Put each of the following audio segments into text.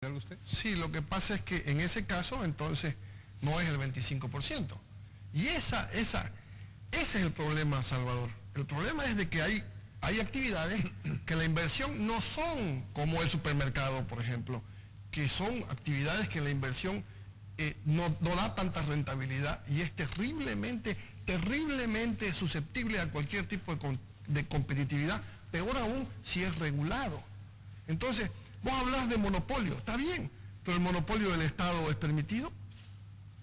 usted? Sí, lo que pasa es que en ese caso entonces no es el 25%. Y ese es el problema, Salvador. El problema es de que hay actividades que la inversión no son como el supermercado, por ejemplo, que son actividades que la inversión no da tanta rentabilidad y es terriblemente susceptible a cualquier tipo de competitividad, peor aún si es regulado. Entonces, vos hablas de monopolio, está bien, pero el monopolio del Estado es permitido.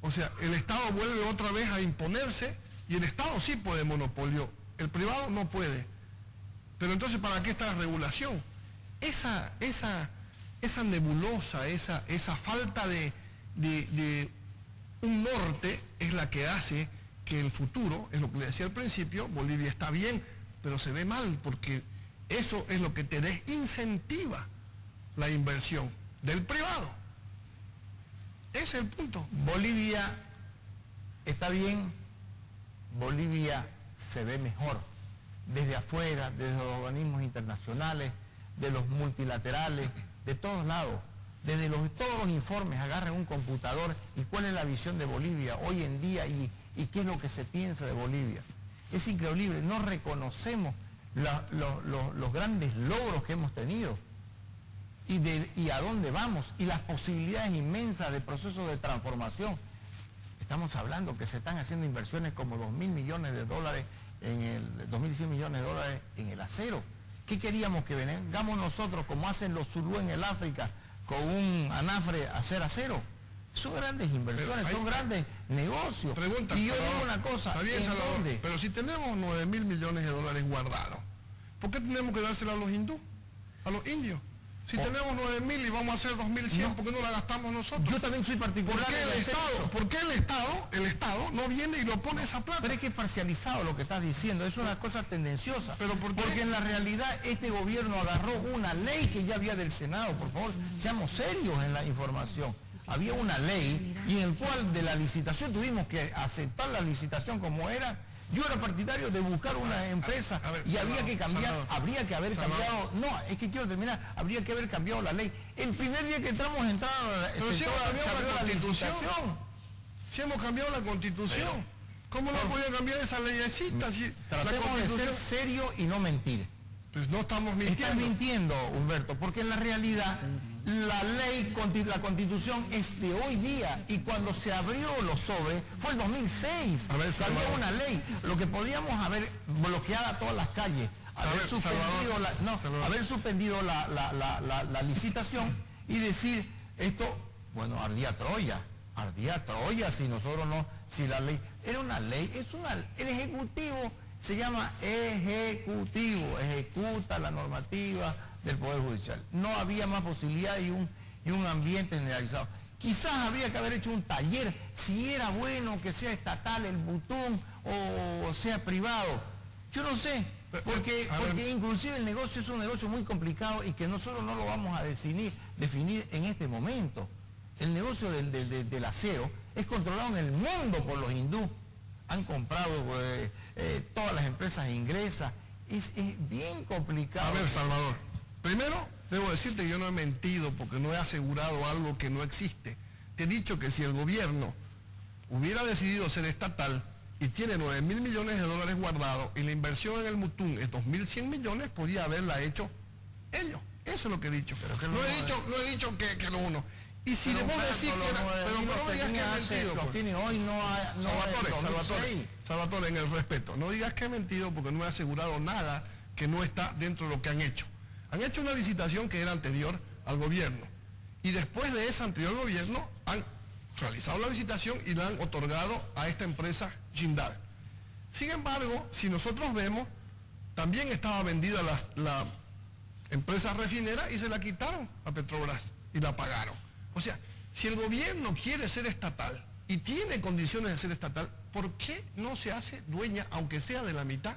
O sea, el Estado vuelve otra vez a imponerse y el Estado sí puede monopolio, el privado no puede. Pero entonces, ¿para qué está la regulación? Esa nebulosa, esa falta de un norte es la que hace que el futuro, es lo que le decía al principio, Bolivia está bien, pero se ve mal, porque eso es lo que te desincentiva la inversión del privado. Ese es el punto. Bolivia está bien, Bolivia se ve mejor desde afuera, desde los organismos internacionales, de los multilaterales, de todos lados. Desde todos los informes, agarren un computador y cuál es la visión de Bolivia hoy en día y qué es lo que se piensa de Bolivia. Es increíble, no reconocemos los grandes logros que hemos tenido y a dónde vamos y las posibilidades inmensas de procesos de transformación. Estamos hablando que se están haciendo inversiones como 2.000 millones de dólares, 2.100 millones de dólares en el acero. ¿Qué queríamos que vengamos nosotros, como hacen los zulú en el África, con un anafre a hacer acero? Son grandes inversiones, son grandes negocios. Pregunta, y yo digo una cosa, está bien, ¿en dónde? Pero si tenemos 9.000 millones de dólares guardados, ¿por qué tenemos que dárselo a los hindúes, a los indios? Si tenemos 9.000 y vamos a hacer 2.100, no. ¿Por qué no la gastamos nosotros? Yo también soy particular. ¿Por qué el Estado no viene y lo pone esa plata? Pero es que es parcializado lo que estás diciendo, es una cosa tendenciosa. ¿Pero por qué? Porque en la realidad este gobierno agarró una ley que ya había del Senado, por favor, seamos serios en la información. Había una ley y en el cual de la licitación tuvimos que aceptar la licitación como era. Yo era partidario de buscar una empresa y había que cambiar, habría que haber cambiado, no, es que quiero terminar, habría que haber cambiado la ley. El primer día que entraron pero si hemos cambiado la Constitución. Si hemos cambiado la Constitución, ¿cómo no podía cambiar esa leyecita? Si tratemos de ser serios y no mentir. Pues no estamos mintiendo. Estás mintiendo, Humberto, porque en la realidad la ley, la Constitución es de hoy día y cuando se abrió los sobres fue el 2006. Salió una ley, lo que podríamos haber bloqueado todas las calles, haber suspendido la licitación y decir esto, bueno, ardía Troya si nosotros no, si la ley, era una ley, el Ejecutivo se llama Ejecutivo, ejecuta la normativa del Poder Judicial. No había más posibilidad y un ambiente generalizado. Quizás habría que haber hecho un taller, si era bueno que sea estatal el botón o sea privado. Yo no sé, porque inclusive el negocio es un negocio muy complicado y que nosotros no lo vamos a definir en este momento. El negocio del acero es controlado en el mundo por los hindúes. Han comprado todas las empresas inglesas. Es bien complicado. A ver, Salvador, primero debo decirte que yo no he mentido porque no he asegurado algo que no existe. Te he dicho que si el gobierno hubiera decidido ser estatal y tiene 9.000 millones de dólares guardados y la inversión en el Mutún es 2.100 millones, podía haberla hecho ellos. Eso es lo que he dicho. Pero no he dicho que lo uno. Y si le puedo decir que pero no digas que he mentido. Los tiene hoy, Salvatore, en el respeto, no digas que he mentido porque no he asegurado nada que no está dentro de lo que han hecho. Han hecho una licitación que era anterior al gobierno. Y después de ese anterior gobierno han realizado la licitación y la han otorgado a esta empresa Jindal. Sin embargo, si nosotros vemos, también estaba vendida la empresa refinera y se la quitaron a Petrobras y la pagaron. O sea, si el gobierno quiere ser estatal y tiene condiciones de ser estatal, ¿por qué no se hace dueña, aunque sea de la mitad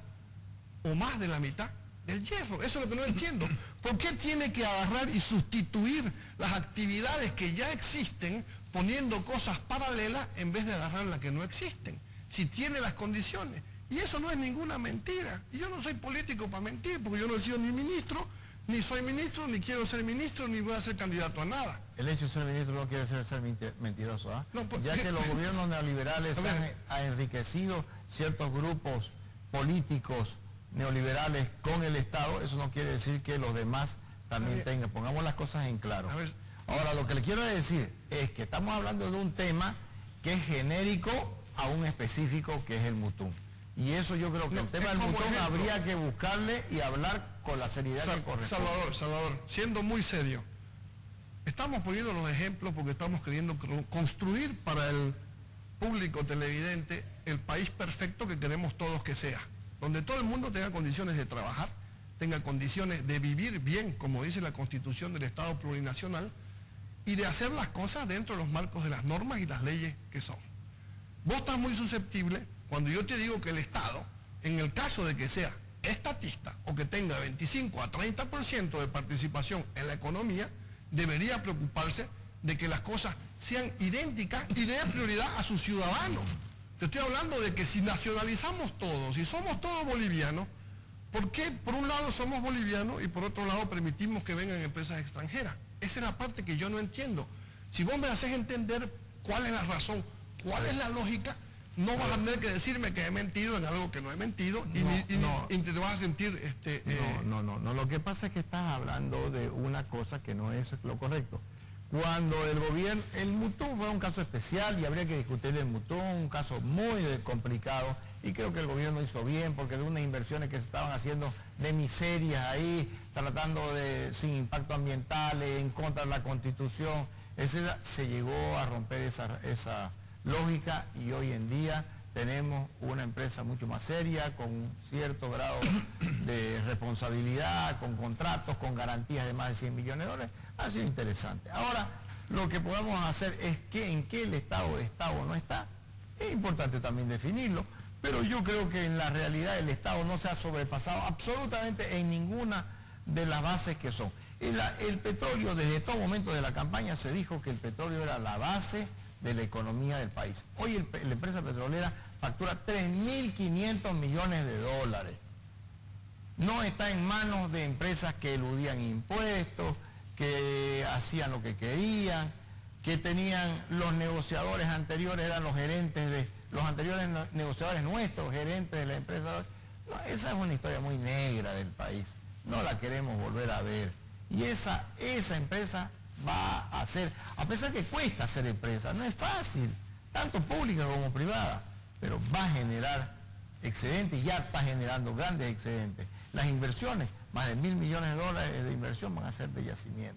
o más de la mitad, del hierro? Eso es lo que no entiendo. ¿Por qué tiene que agarrar y sustituir las actividades que ya existen poniendo cosas paralelas en vez de agarrar las que no existen? Si tiene las condiciones. Y eso no es ninguna mentira. Y yo no soy político para mentir, porque yo no he sido ni ministro, ni soy ministro, ni quiero ser ministro, ni voy a ser candidato a nada. El hecho de ser ministro no quiere ser mentiroso, ¿ah? No, ya que los gobiernos neoliberales han enriquecido ciertos grupos políticos neoliberales con el Estado, eso no quiere decir que los demás también tengan. Pongamos las cosas en claro. Ahora, lo que le quiero decir es que estamos hablando de un tema que es genérico a un específico, que es el Mutún. Y eso yo creo que el tema del Mutún habría que buscarle y hablar con la seriedad que corresponde. Salvador, siendo muy serio, estamos poniendo los ejemplos porque estamos queriendo construir para el público televidente el país perfecto que queremos todos que sea, donde todo el mundo tenga condiciones de trabajar, tenga condiciones de vivir bien, como dice la Constitución del Estado Plurinacional, y de hacer las cosas dentro de los marcos de las normas y las leyes que son. Vos estás muy susceptible cuando yo te digo que el Estado, en el caso de que sea estatista o que tenga 25 a 30% de participación en la economía, debería preocuparse de que las cosas sean idénticas y dé prioridad a sus ciudadanos. Te estoy hablando de que si nacionalizamos todos, si somos todos bolivianos, ¿por qué por un lado somos bolivianos y por otro lado permitimos que vengan empresas extranjeras? Esa es la parte que yo no entiendo. Si vos me haces entender cuál es la razón, cuál es la lógica, no vas a tener que decirme que he mentido en algo que no he mentido y te vas a sentir... No, lo que pasa es que estás hablando de una cosa que no es lo correcto. Cuando el gobierno, el Mutún fue un caso especial y habría que discutir el Mutún, un caso muy complicado, y creo que el gobierno hizo bien porque de unas inversiones que se estaban haciendo de miserias ahí, tratando de, sin impacto ambiental, en contra de la Constitución, se llegó a romper esa lógica y hoy en día tenemos una empresa mucho más seria, con un cierto grado de responsabilidad, con contratos, con garantías de más de 100 millones de dólares. Ha sido interesante. Ahora, lo que podemos hacer es que en qué el Estado está o no está. Es importante también definirlo, pero yo creo que en la realidad el Estado no se ha sobrepasado absolutamente en ninguna de las bases que son. El petróleo, desde todo momento de la campaña se dijo que el petróleo era la base de la economía del país. Hoy la empresa petrolera factura 3.500 millones de dólares. No está en manos de empresas que eludían impuestos, que hacían lo que querían, que tenían los negociadores anteriores, eran los gerentes de los anteriores negociadores nuestros, gerentes de la empresa. No, esa es una historia muy negra del país. No la queremos volver a ver. Y esa empresa va a ser, a pesar que cuesta ser empresa, no es fácil, tanto pública como privada, pero va a generar excedentes y ya está generando grandes excedentes. Las inversiones, más de 1.000 millones de dólares de inversión van a ser de yacimiento.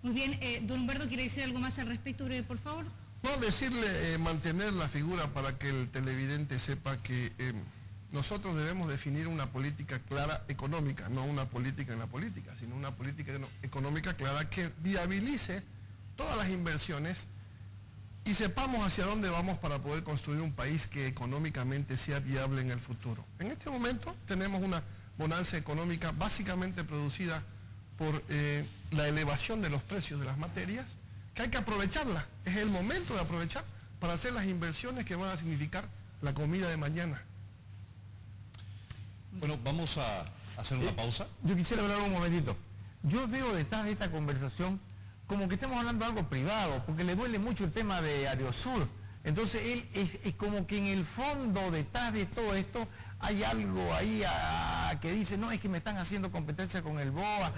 Muy bien, don Humberto, ¿quiere decir algo más al respecto, breve, por favor? No, decirle, mantener la figura para que el televidente sepa que nosotros debemos definir una política clara económica, no una política en la política, sino una política económica clara que viabilice todas las inversiones y sepamos hacia dónde vamos para poder construir un país que económicamente sea viable en el futuro. En este momento tenemos una bonanza económica básicamente producida por la elevación de los precios de las materias, que hay que aprovecharla. Es el momento de aprovechar para hacer las inversiones que van a significar la comida de mañana. Bueno, vamos a hacer una pausa. Yo quisiera hablar un momentito. Yo veo detrás de esta conversación como que estamos hablando de algo privado, porque le duele mucho el tema de Aerosur. Entonces él es como que en el fondo, detrás de todo esto, hay algo ahí que dice, no, es que me están haciendo competencia con el BOA,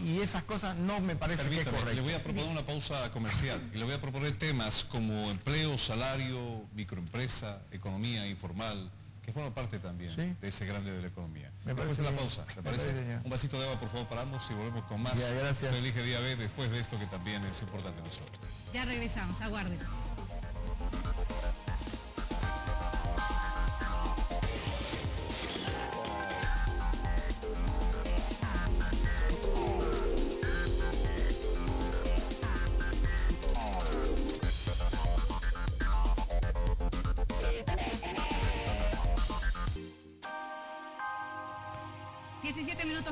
y esas cosas no me parece que es correcto. Le voy a proponer una pausa comercial y le voy a proponer temas como empleo, salario, microempresa, economía informal, que forma parte también de ese grande de la economía. Después de la pausa, ¿le parece? Un vasito de agua, por favor, paramos y volvemos con más. Ya, gracias. Elige Día B después de esto que también es importante nosotros. Ya regresamos, aguarden.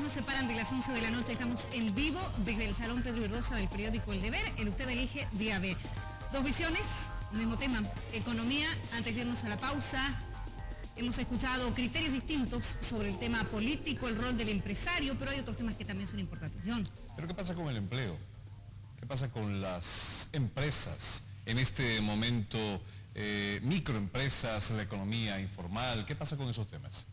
Nos separan de las 11 de la noche, estamos en vivo desde el Salón Pedro y Rosa del periódico El Deber, en Usted Elige Día B. Dos visiones, mismo tema, economía. Antes de irnos a la pausa, hemos escuchado criterios distintos sobre el tema político, el rol del empresario, pero hay otros temas que también son importantes. John. ¿Pero qué pasa con el empleo? ¿Qué pasa con las empresas en este momento, microempresas, la economía informal? ¿Qué pasa con esos temas?